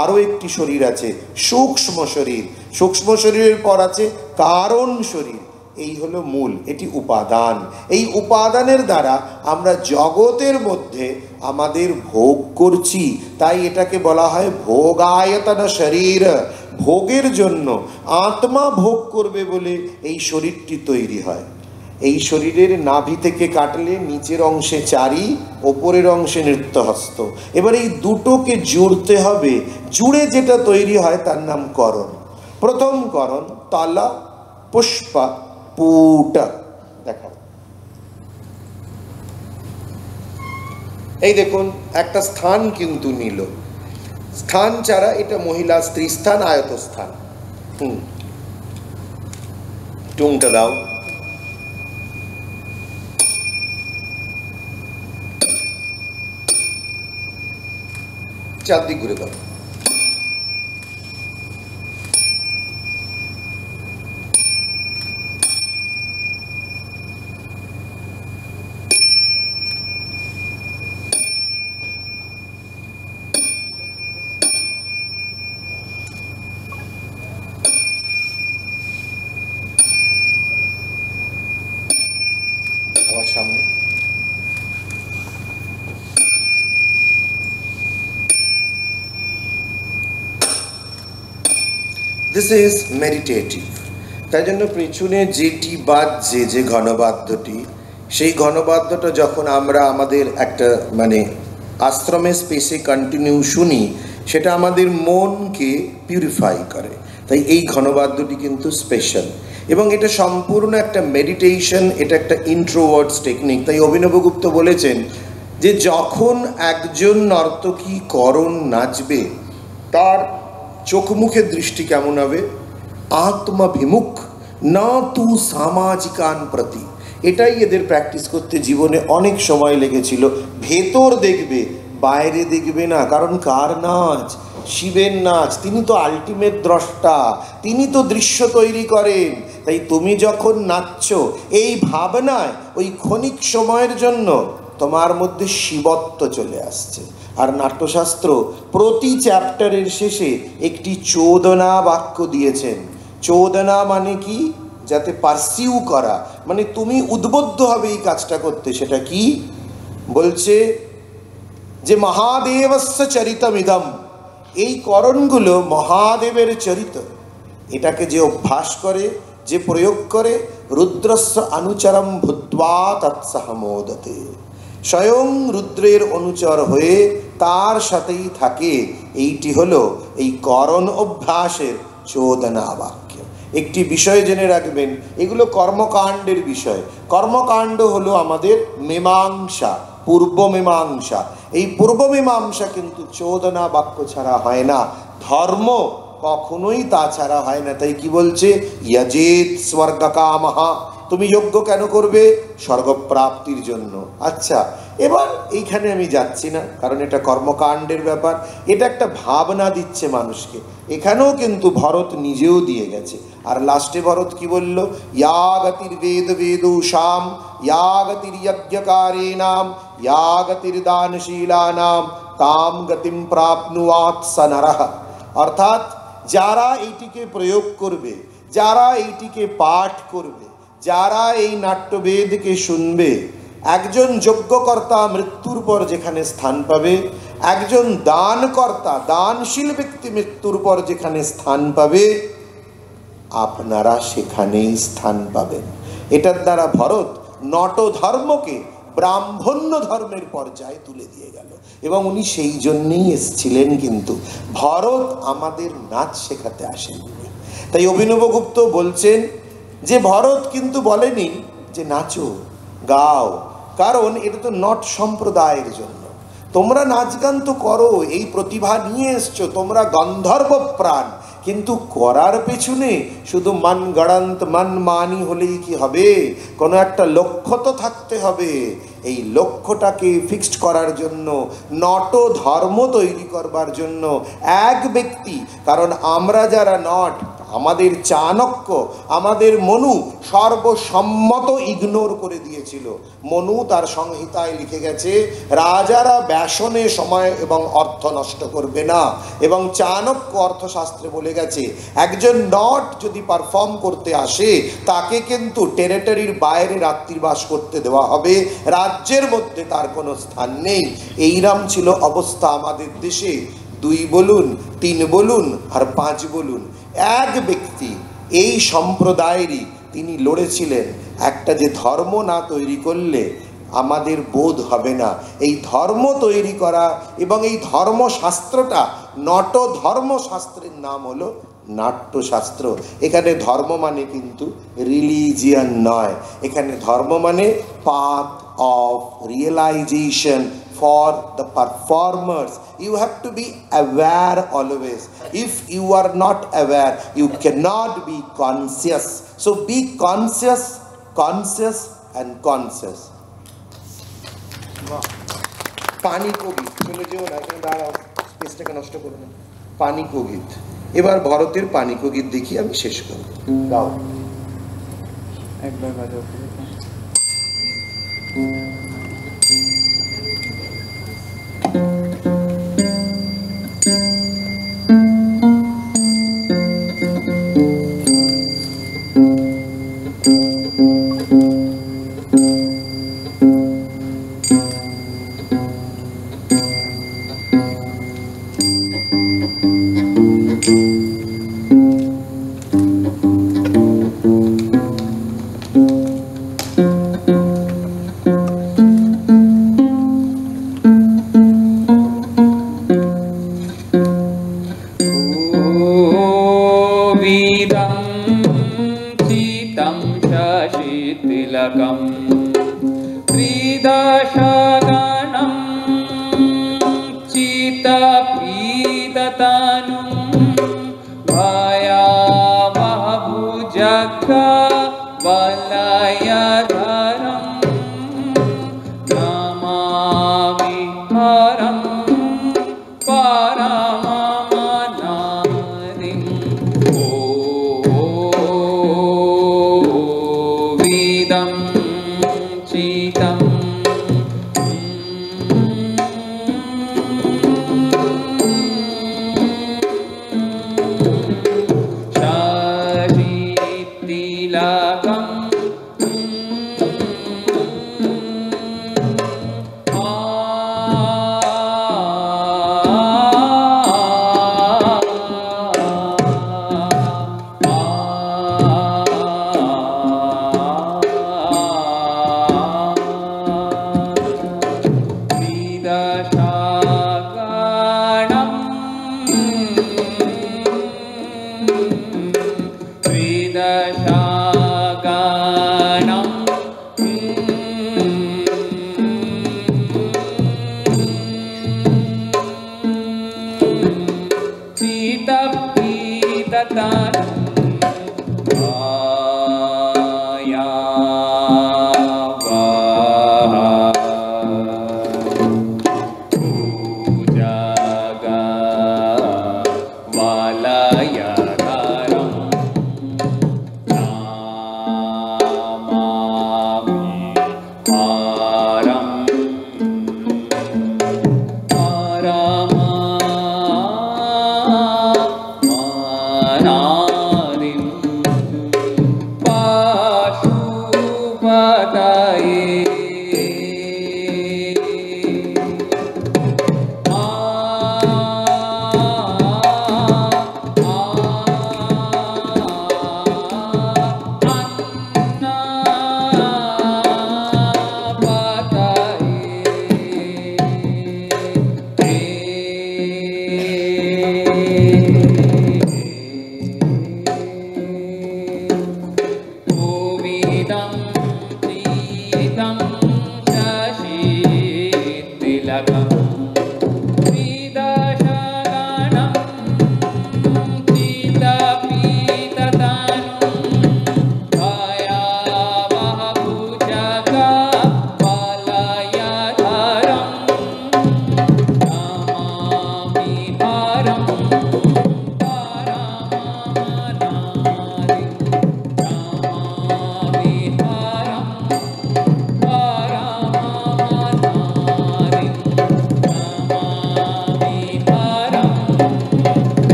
আরও একটি শরীর আছে, সূক্ষ্ম শরীর। সূক্ষ্ম শরীরের পর আছে কারণ শরীর। এই হলো মূল, এটি উপাদান। এই উপাদানের দ্বারা আমরা জগতের মধ্যে আমাদের ভোগ করছি, তাই এটাকে বলা হয় ভোগায়তন শরীর। ভোগের জন্য আত্মা ভোগ করবে বলে এই শরীরটি তৈরি হয়। এই শরীরের নাভি থেকে কাটলে নিচের অংশে চারি, ওপরের অংশে নৃত্যহস্ত। এবার এই দুটোকে জুড়তে হবে, জুড়ে যেটা তৈরি হয় তার নাম করণ। প্রথম করণ তলা পুষ্পা পুট। দেখো, এই দেখুন একটা স্থান কিন্তু নিল, স্থান ছাড়া এটা মহিলা স্ত্রী স্থান, আয়ত স্থান। টুংটা দাও। চারদিক ঘুরে দাও। আমার সামনে দিস ইজ মেডিটেটিভ। তাই জন্য পেছনে যেটি বাজছে, যে ঘনবাদ্যটি, সেই ঘনবাদ্যটা যখন আমরা আমাদের একটা মানে আশ্রমের স্পেসে কন্টিনিউ শুনি, সেটা আমাদের মনকে পিউরিফাই করে। তাই এই ঘনবাদ্যটি কিন্তু স্পেশাল, এবং এটা সম্পূর্ণ একটা মেডিটেশন, এটা একটা ইন্ট্রোভার্টস টেকনিক। তাই অভিনবগুপ্ত বলেছেন যে যখন একজন নর্তকী করণ নাচবে, তার চোখ মুখের দৃষ্টি কেমন হবে? আত্মাভিমুখ, না তু সামাজিকান প্রতি। এটাই এদের প্র্যাকটিস করতে জীবনে অনেক সময় লেগেছিল। ভেতর দেখবে, বাইরে দেখবে না। কারণ কার নাচ? শিবের নাচ। তিনি তো আলটিমেট দ্রষ্টা, তিনি তো দৃশ্য তৈরি করেন। তাই তুমি যখন নাচছো, এই ভাবনায় ওই ক্ষণিক সময়ের জন্য তোমার মধ্যে শিবত্ব চলে আসছে। আর নাট্যশাস্ত্র প্রতি চ্যাপ্টারের শেষে একটি চোদনা বাক্য দিয়েছেন। চোদনা মানে কি? যাতে পারসিউ করা, মানে তুমি উদ্বুদ্ধ হবে এই কাজটা করতে। সেটা কি বলছে? যে মহাদেবস্য চরিতমিদম, এই করণগুলো মহাদেবের চরিত। এটাকে যে অভ্যাস করে, যে প্রয়োগ করে, রুদ্রস্য অনুচরম ভূত্বা তৎসহ মোদতে, স্বয়ং রুদ্রের অনুচর হয়ে তার সাথেই থাকে। এইটি হলো এই করণ অভ্যাসের চোদনা বাক্য। একটি বিষয় জেনে রাখবেন, এগুলো কর্মকাণ্ডের বিষয়। কর্মকাণ্ড হলো আমাদের মীমাংসা, পূর্ব মীমাংসা। এই পূর্ব মীমাংসা কিন্তু চোদনা বাক্য ছাড়া হয় না। ধর্ম কখনোই তা ছাড়া হয় না। তাই কি বলছে? যজেত স্বর্গ কামঃ, তুমি যজ্ঞ কেন করবে? স্বর্গপ্রাপ্তির জন্য। আচ্ছা, এবার এইখানে আমি যাচ্ছি না, কারণ এটা কর্মকাণ্ডের ব্যাপার, এটা একটা ভাবনা দিচ্ছে মানুষকে। এখানেও কিন্তু ভরত নিজেও দিয়ে গেছে। আর লাস্টে ভরত কি বলল? ইয়া গতির বেদ বেদুষাম, ইয়া গতির যজ্ঞকারেণাম, ইয়া গতির দানশীলানাম, তাম গতিম প্রাপ্নুয়াৎ স নরঃ। অর্থাৎ যারা এইটিকে প্রয়োগ করবে, যারা এইটিকে পাঠ করবে, যারা এই নাট্যবেদকে শুনবে, একজন যজ্ঞকর্তা মৃত্যুর পর যেখানে স্থান পাবে, একজন দানকর্তা দানশীল ব্যক্তি মৃত্যুর পর যেখানে স্থান পাবে, আপনারা সেখানেই স্থান পাবেন। এটার দ্বারা ভরত নট ধর্মকে ব্রাহ্মণ্য ধর্মের পর্যায়ে তুলে দিয়ে গেল, এবং উনি সেই জন্যেই এসেছিলেন। কিন্তু ভরত আমাদের নাচ শেখাতে আসেননি। তাই অভিনবগুপ্ত বলছেন যে ভরত কিন্তু বলেনি যে নাচো গাও, কারণ এটা তো নট সম্প্রদায়ের জন্য। তোমরা নাচ গান তো করো, এই প্রতিভা নিয়ে এসছো, তোমরা গন্ধর্ব প্রাণ, কিন্তু করার পেছনে শুধু মান গড়ান্ত মান মানি হলেই কি হবে? কোনো একটা লক্ষ্য তো থাকতে হবে। এই লক্ষ্যটাকে ফিক্সড করার জন্য, নট ধর্ম তৈরি করবার জন্য এক ব্যক্তি, কারণ আমরা যারা নট, আমাদের চাণক্য, আমাদের মনু সর্বসম্মত ইগনোর করে দিয়েছিল। মনু তার সংহিতায় লিখে গেছে, রাজারা ব্যাসনে সময় এবং অর্থ নষ্ট করবে না, এবং চাণক্য অর্থশাস্ত্রে বলে গেছে একজন নট যদি পারফর্ম করতে আসে, তাকে কিন্তু টেরিটরির বাইরে রাত্রিবাস করতে দেওয়া হবে, রাজ্যের মধ্যে তার কোনো স্থান নেই। এইরকম ছিল অবস্থা আমাদের দেশে। 2 বলুন, 3 বলুন আর 5 বলুন, এক ব্যক্তি এই সম্প্রদায়েরই তিনি লড়েছিলেন, একটা যে ধর্ম না তৈরি করলে আমাদের বোধ হবে না। এই ধর্ম তৈরি করা, এবং এই ধর্মশাস্ত্রটা, নট ধর্মশাস্ত্রের নাম হলো নাট্যশাস্ত্র। এখানে ধর্ম মানে কিন্তু রিলিজিয়ান নয়, এখানে ধর্ম মানে path of realization for the performers. You have to be aware always. If you are not aware, you cannot be conscious. So be conscious, conscious and conscious. পানি কবিত, চলে যেও না, এখানে দাঁড়াও, স্পেসটাকে নষ্ট করো না। পানি কবিত। এবার ভরতের পানি কবিত দেখি, আমি শেষ করব। গাও একবার বাজাও। Aya लयधरं नमामि पारं परमानादिं पशुपतये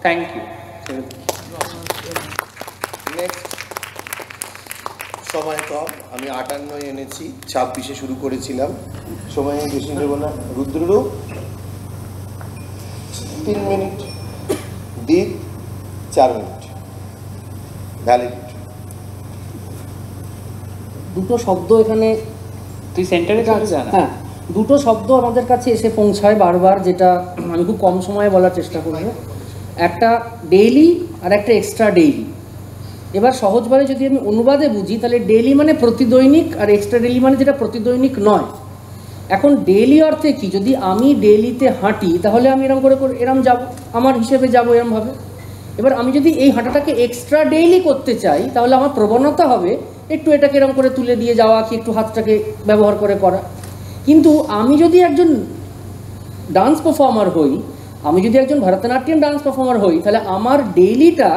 Thank you. নেক্সট সময় কম, আমি 58 এনেছি, 26-এ শুরু করেছিলাম, সময় বেশি নেব না। রুদ্ররূপ 3 মিনিট, দীপ 4 মিনিট, ভ্যালিড। দুটো শব্দ এখানে, তুই সেন্টারে চলে যা না। হ্যাঁ, দুটো শব্দ আমাদের কাছে এসে পৌঁছায় বারবার, যেটা আমি খুব কম সময়ে বলার চেষ্টা করব। একটা ডেইলি আর একটা এক্সট্রা ডেইলি। এবার সহজভাবে যদি আমি অনুবাদে বুঝি, তাহলে ডেইলি মানে প্রতিদৈনিক, আর এক্সট্রা ডেইলি মানে যেটা প্রতিদৈনিক নয়। এখন ডেইলি অর্থে কি? যদি আমি ডেইলিতে হাঁটি, তাহলে আমি এরম করে এরম যাব, আমার হিসেবে যাব এরমভাবে। এবার আমি যদি এই হাঁটাটাকে এক্সট্রা ডেইলি করতে চাই, তাহলে আমার প্রবণতা হবে একটু এটাকে এরম করে তুলে দিয়ে যাওয়া, কি একটু হাতটাকে ব্যবহার করে করা। কিন্তু আমি যদি একজন ডান্স পারফর্মার হই, আমি যদি একজন ভরতনাট্যম ডান্স পারফর্মার হই, তাহলে আমার ডেইলিটা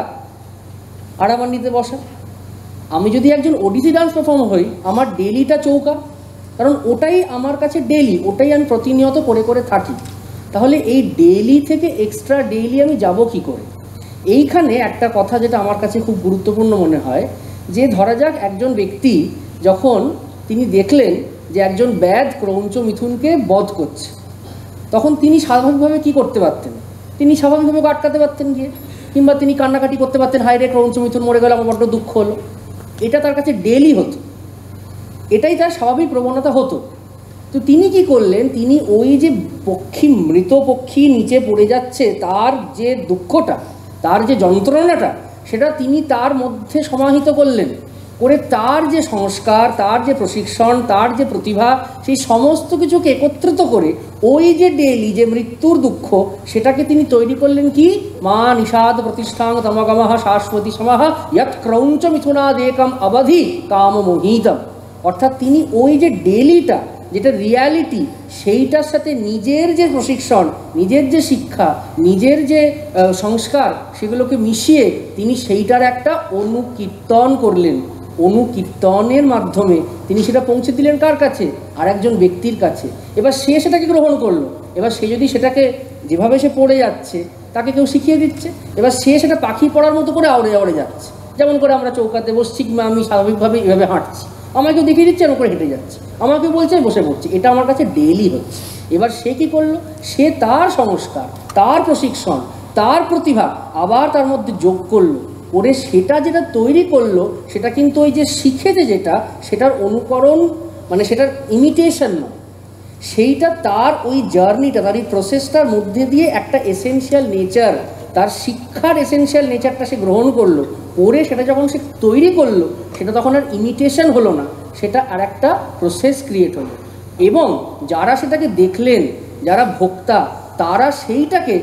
আড়াবান্ডিতে বসা। আমি যদি একজন ওডিসি ডান্স পারফর্মার হই, আমার ডেইলিটা চৌকা, কারণ ওটাই আমার কাছে ডেইলি, ওটাই আমি প্রতিনিয়ত করে করে থাকি। তাহলে এই ডেইলি থেকে এক্সট্রা ডেইলি আমি যাব কি করে? এইখানে একটা কথা যেটা আমার কাছে খুব গুরুত্বপূর্ণ মনে হয়, যে ধরা যাক একজন ব্যক্তি যখন তিনি দেখলেন যে একজন ব্যাধ ক্রৌঞ্চ মিথুনকে বধ করছে, তখন তিনি স্বাভাবিকভাবে কি করতে পারতেন? তিনি স্বাভাবিকভাবে আটকাতে পারতেন গিয়ে, কিংবা তিনি কান্নাকাটি করতে পারতেন, হায় রে ক্রৌঞ্চ মিথুন মরে গেল, আমার বড্ড দুঃখ হলো। এটা তার কাছে ডেইলি হতো, এটাই তার স্বাভাবিক প্রবণতা হতো। তো তিনি কি করলেন? তিনি ওই যে পক্ষী, মৃত পক্ষী নিচে পড়ে যাচ্ছে, তার যে দুঃখটা, তার যে যন্ত্রণাটা, সেটা তিনি তার মধ্যে সমাহিত করলেন, করে তার যে সংস্কার, তার যে প্রশিক্ষণ, তার যে প্রতিভা, সেই সমস্ত কিছুকে একত্রিত করে ওই যে ডেইলি যে মৃত্যুর দুঃখ, সেটাকে তিনি তৈরি করলেন কি? মা নিষাদ প্রতিষ্ঠাং তমগমঃ শাশ্বতী সমাহ ইয়ৎ ক্রৌঞ্চ মিথুনাদেকম অবধি কামমোহিতম। অর্থাৎ তিনি ওই যে ডেইলিটা, যেটা রিয়ালিটি, সেইটার সাথে নিজের যে প্রশিক্ষণ, নিজের যে শিক্ষা, নিজের যে সংস্কার, সেগুলোকে মিশিয়ে তিনি সেইটার একটা অনুকীর্তন করলেন। অনুকীর্তনের মাধ্যমে তিনি সেটা পৌঁছে দিলেন কার কাছে? আর একজন ব্যক্তির কাছে। এবার সে সেটাকে গ্রহণ করলো। এবার সে যদি সেটাকে, যেভাবে সে পড়ে যাচ্ছে, তাকে কেউ শিখিয়ে দিচ্ছে, এবার সে সেটা পাখি পড়ার মতো করে আওড়ে আওড়ে যাচ্ছে। যেমন করে আমরা চৌকাতে বসছি, কিংবা আমি স্বাভাবিকভাবে এভাবে হাঁটছি, আমাকেও দেখিয়ে দিচ্ছে এরকম করে হেঁটে যাচ্ছে, আমাকে বলছে বসে পড়ছি, এটা আমার কাছে ডেইলি হচ্ছে। এবার সে কী করলো? সে তার সংস্কার, তার প্রশিক্ষণ, তার প্রতিভা আবার তার মধ্যে যোগ করলো, করে সেটা যেটা তৈরি করলো, সেটা কিন্তু ওই যে শিখেছে যেটা, সেটার অনুকরণ, মানে সেটার ইমিটেশন নয়, সেইটা তার ওই জার্নিটা, তার এই প্রসেসটার মধ্যে দিয়ে একটা এসেনশিয়াল নেচার, তার শিক্ষার এসেনশিয়াল নেচারটা সে গ্রহণ করলো, করে সেটা যখন সে তৈরি করলো, সেটা তখন আর ইমিটেশন হলো না, সেটা আর একটা প্রসেস ক্রিয়েট হলো। এবং যারা সেটাকে দেখলেন, যারা ভোক্তা, তারা সেইটাকে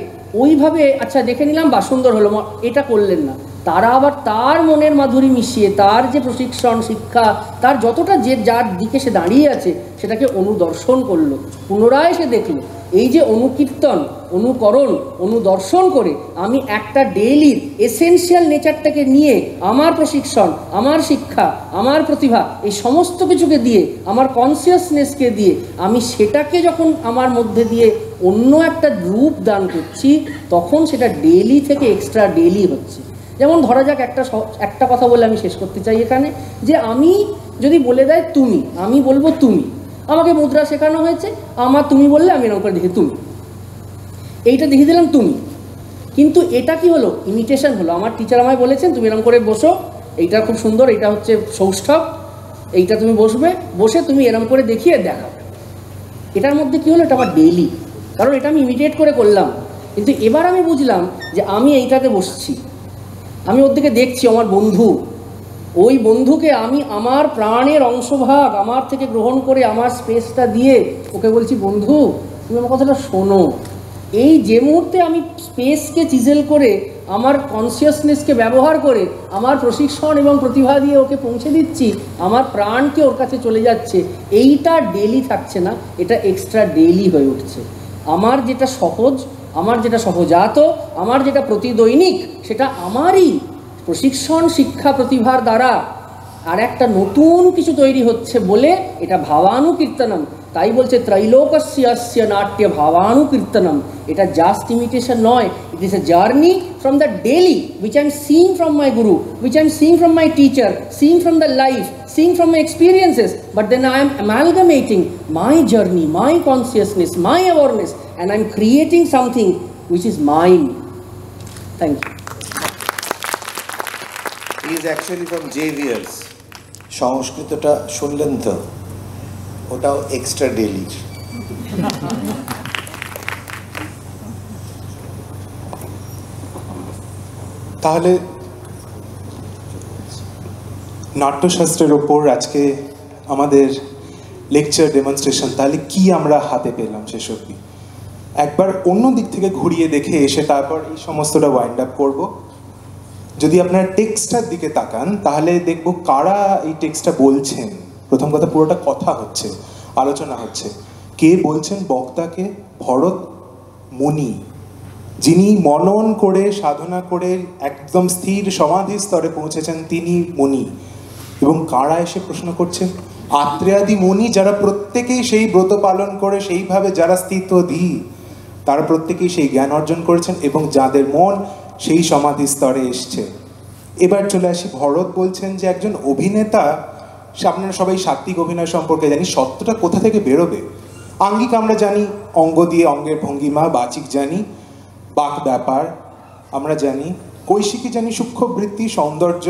ওইভাবে, আচ্ছা দেখে নিলাম বা সুন্দর হলো, এটা করলেন না, তারা আবার তার মনের মাধুরী মিশিয়ে তার যে প্রশিক্ষণ শিক্ষা, তার যতটা যে যার দিকে সে দাঁড়িয়ে আছে সেটাকে অনুদর্শন করলো, পুনরায় সে দেখলো। এই যে অনুকীর্তন, অনুকরণ, অনুদর্শন করে আমি একটা ডেইলির এসেনশিয়াল নেচারটাকে নিয়ে আমার প্রশিক্ষণ, আমার শিক্ষা, আমার প্রতিভা, এই সমস্ত কিছুকে দিয়ে, আমার কনসিয়াসনেসকে দিয়ে আমি সেটাকে যখন আমার মধ্যে দিয়ে অন্য একটা রূপ দান করছি, তখন সেটা ডেইলি থেকে এক্সট্রা ডেইলি হচ্ছে। যেমন ধরা যাক, একটা কথা বলে আমি শেষ করতে চাই এখানে, যে আমি যদি বলে দেয় তুমি, আমি বলবো তুমি, আমাকে মুদ্রা শেখানো হয়েছে, আমার তুমি বললে আমি এরকম করে দেখি তুমি, এইটা দেখিয়ে দিলাম তুমি, কিন্তু এটা কি হলো? ইমিটেশন হলো। আমার টিচার আমায় বলেছেন তুমি এরকম করে বসো, এইটা খুব সুন্দর, এইটা হচ্ছে সৌষ্ঠব, এইটা তুমি বসবে, বসে তুমি এরকম করে দেখিয়ে দেখাবে। এটার মধ্যে কি হলো? এটা আমার ডেইলি, কারণ এটা আমি ইমিটেট করে করলাম। কিন্তু এবার আমি বুঝলাম যে আমি এইটাতে বসছি, আমি ওর দিকে দেখছি, আমার বন্ধু, ওই বন্ধুকে আমি আমার প্রাণের অংশভাগ আমার থেকে গ্রহণ করে আমার স্পেসটা দিয়ে ওকে বলছি, বন্ধু তুমি আমার কথাটা শোনো। এই যে মুহূর্তে আমি স্পেসকে চিজেল করে, আমার কনসিয়াসনেসকে ব্যবহার করে, আমার প্রশিক্ষণ এবং প্রতিভা দিয়ে ওকে পৌঁছে দিচ্ছি, আমার প্রাণকে ওর কাছে চলে যাচ্ছে, এইটা ডেলি থাকছে না, এটা এক্সট্রা ডেইলি হয়ে উঠছে। আমার যেটা সহজ, আমার যেটা সহজাত, আমার যেটা প্রতিদৈনিক, সেটা আমারই প্রশিক্ষণ শিক্ষা প্রতিভার দ্বারা আর একটা নতুন কিছু তৈরি হচ্ছে বলে এটা ভাবানুকীর্তনম। তাই বলছে ত্রৈলোকস্য অস্য নাট্য ভাবানুকীর্তনম। এটা জাস্ট ইমিটেশন নয়, it is a journey from the daily which I am seeing from my guru, which I am seeing from my teacher, seeing from the life, seeing from my experiences, but then I am amalgamating my journey, my consciousness, my awareness, and I am creating something which is mine. Thank you. He is actually from JVR's. সংস্কৃতটা শুনলেন তো, ওটাও extra daily. তাহলে নাট্যশাস্ত্রের ওপর আজকে আমাদের lecture demonstration, তাহলে কি আমরা হাতে পেলাম সেসব কি একবার অন্য দিক থেকে ঘুরিয়ে দেখে এসে তারপর এই সমস্তটা ওয়াইন্ড আপ করবো। যদি আপনার টেক্সটার দিকে তাকান তাহলে দেখব কারা এই টেক্সটটা বলছেন। প্রথম কথা, পুরোটা কথা হচ্ছে, আলোচনা হচ্ছে। কে বলছেন? বক্তাকে ভরত মুনি, যিনি মনন করে সাধনা করে একদম স্থির সমাধি স্তরে পৌঁছেছেন, তিনি মুনি। এবং কারা এসে প্রশ্ন করছেন? আত্রেয়াদি মুনি, যারা প্রত্যেকেই সেই ব্রত পালন করে সেইভাবে যারা স্থিতধী, তারা প্রত্যেকেই সেই জ্ঞান অর্জন করেছেন এবং যাদের মন সেই সমাধি স্তরে এসছে। এবার চলে আসি, ভরত বলছেন যে একজন অভিনেতা, আপনারা সবাই সাত্ত্বিক অভিনয় সম্পর্কে জানি, সত্যটা কোথা থেকে বেরোবে? আঙ্গিক আমরা জানি, অঙ্গ দিয়ে অঙ্গের ভঙ্গিমা, বাচিক জানি, বাক ব্যাপার আমরা জানি, কৈশিকী জানি, সূক্ষ্ম বৃত্তি, সৌন্দর্য,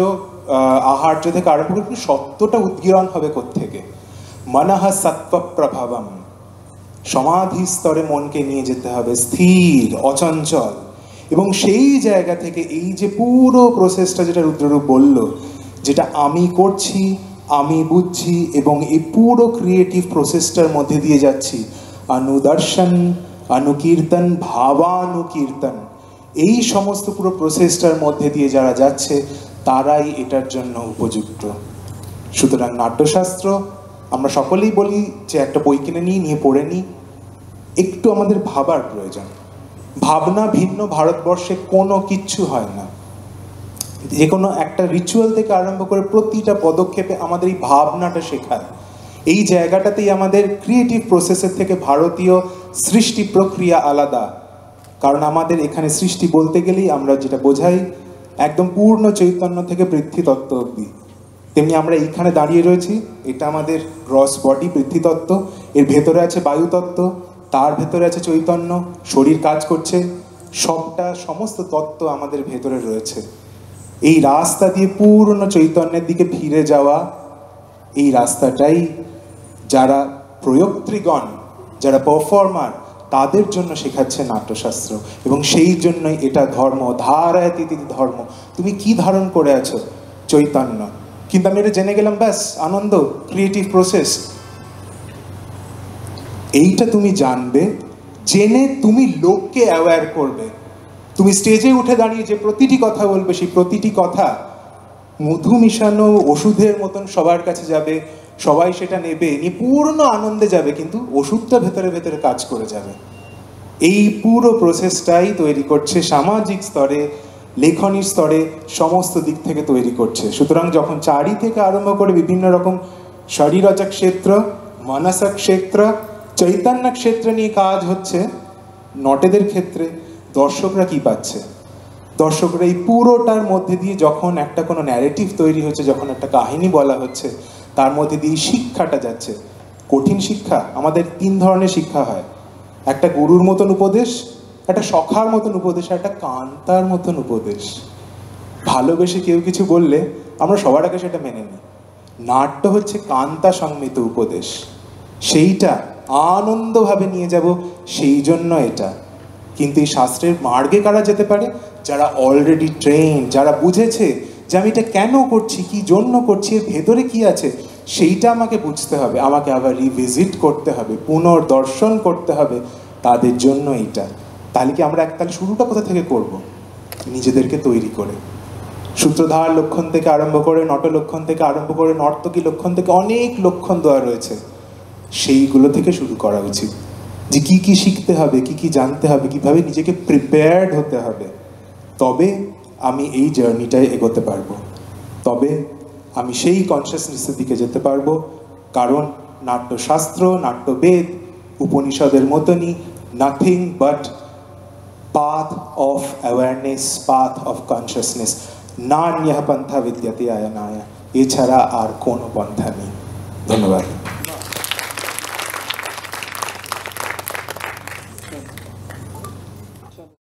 আহার্য থেকে আরম্ভ করে, কিন্তু সত্যটা উদ্গীরণ হবে কোত্থেকে? মনঃ সত্ত্ব প্রভাবম, সমাধি স্তরে মনকে নিয়ে যেতে হবে, স্থির অচঞ্চল। এবং সেই জায়গা থেকে এই যে পুরো প্রসেসটা, যেটা রুদ্ররূপ বলল, যেটা আমি করছি, আমি বুঝছি এবং এই পুরো ক্রিয়েটিভ প্রসেসটার মধ্যে দিয়ে যাচ্ছি, অনুদর্শন, অনুকীর্তন, ভাবানুকীর্তন, এই সমস্ত পুরো প্রসেসটার মধ্যে দিয়ে যারা যাচ্ছে তারাই এটার জন্য উপযুক্ত। সুতরাং নাট্যশাস্ত্র আমরা সকলেই বলি যে একটা বই কিনে নিয়ে পড়ে নিই, একটু আমাদের ভাবার প্রয়োজন। ভাবনা ভিন্ন ভারতবর্ষে কোনো কিচ্ছু হয় না। যে কোনো একটা রিচুয়াল থেকে আরম্ভ করে প্রতিটা পদক্ষেপে আমাদের এই ভাবনাটা শেখায়। এই জায়গাটাতেই আমাদের ক্রিয়েটিভ প্রসেসের থেকে ভারতীয় সৃষ্টি প্রক্রিয়া আলাদা। কারণ আমাদের এখানে সৃষ্টি বলতে গেলেই আমরা যেটা বোঝাই একদম পূর্ণ চৈতন্য থেকে পৃথ্বীতত্ত্ব অবধি। তেমনি আমরা এইখানে দাঁড়িয়ে রয়েছি, এটা আমাদের গ্রস বডি পৃথ্বীতত্ত্ব, এর ভেতরে আছে বায়ুতত্ত্ব, তার ভেতরে আছে চৈতন্য, শরীর কাজ করছে, সবটা সমস্ত তত্ত্ব আমাদের ভেতরে রয়েছে। এই রাস্তা দিয়ে পূর্ণ চৈতন্যের দিকে ফিরে যাওয়া, এই রাস্তাটাই যারা প্রয়োগত্রীগণ, যারা পারফর্মার, তাদের জন্য শেখাচ্ছে নাট্যশাস্ত্র। এবং সেই জন্যই এটা ধর্ম, ধারায়তি ধর্ম। তুমি কি ধারণ করে আছো? চৈতন্য। কিন্তু আমি এটা জেনে গেলাম, ব্যাস আনন্দ, ক্রিয়েটিভ প্রসেস। এইটা তুমি জানবে, জেনে তুমি লোককে অ্যাওয়্যার করবে। তুমি স্টেজে উঠে দাঁড়িয়ে যে প্রতিটি কথা বলবে, সেই প্রতিটি কথা মধু মিশানো ওষুধের মতন সবার কাছে যাবে, সবাই সেটা নেবে, নিয়ে পূর্ণ আনন্দে যাবে, কিন্তু ওষুধটা ভেতরে ভেতরে কাজ করে যাবে। এই পুরো প্রসেসটাই তৈরি করছে সামাজিক স্তরে, লেখনীর স্তরে, সমস্ত দিক থেকে তৈরি করছে। সুতরাং যখন চারি থেকে আরম্ভ করে বিভিন্ন রকম শরীরচা ক্ষেত্র, মানসা ক্ষেত্র, চৈতন্য ক্ষেত্র নিয়ে কাজ হচ্ছে, নটেদের ক্ষেত্রে দর্শকরা কি পাচ্ছে? দর্শকরা এই পুরোটার মধ্যে দিয়ে যখন একটা কোনো ন্যারেটিভ তৈরি হচ্ছে, যখন একটা কাহিনী বলা হচ্ছে, তার মধ্যে দিয়ে শিক্ষাটা যাচ্ছে। কঠিন শিক্ষা, আমাদের 3 ধরনের শিক্ষা হয়, একটা গুরুর মতন উপদেশ, একটা সখার মতন উপদেশ, আর একটা কান্তার মতন উপদেশ। ভালোবেসে কেউ কিছু বললে আমরা সবার আগে সেটা মেনে নিই। নাট্য হচ্ছে কান্তা সংমিত উপদেশ, সেইটা আনন্দভাবে নিয়ে যাব, সেই জন্য এটা। কিন্তু এই শাস্ত্রের মার্গে কারা যেতে পারে? যারা অলরেডি ট্রেন, যারা বুঝেছে যে আমি এটা কেন করছি, কি জন্য করছি, এর ভেতরে কি আছে, সেইটা আমাকে বুঝতে হবে, আমাকে আবার রিভিজিট করতে হবে, পুনর্দর্শন করতে হবে, তাদের জন্য এইটা। তাহলে কি আমরা তাহলে শুরুটা কোথা থেকে করব? নিজেদেরকে তৈরি করে। সূত্রধার লক্ষণ থেকে আরম্ভ করে, নট লক্ষণ থেকে আরম্ভ করে, নর্তকী লক্ষণ থেকে অনেক লক্ষণ দেওয়া রয়েছে, সেইগুলো থেকে শুরু করা উচিত। যে কি কি শিখতে হবে, কি কি জানতে হবে, কিভাবে নিজেকে প্রিপেয়ার্ড হতে হবে, তবে আমি এই জার্নিটায় এগোতে পারবো, তবে আমি সেই কনসিয়াসনেসের দিকে যেতে পারবো। কারণ নাট্যশাস্ত্র, নাট্যবেদ, উপনিষদের মতনই nothing but path of awareness, path of consciousness. নান্যঃ পন্থা বিদ্যতে আয়নায়, এছাড়া আর কোনো পন্থা নেই। ধন্যবাদ।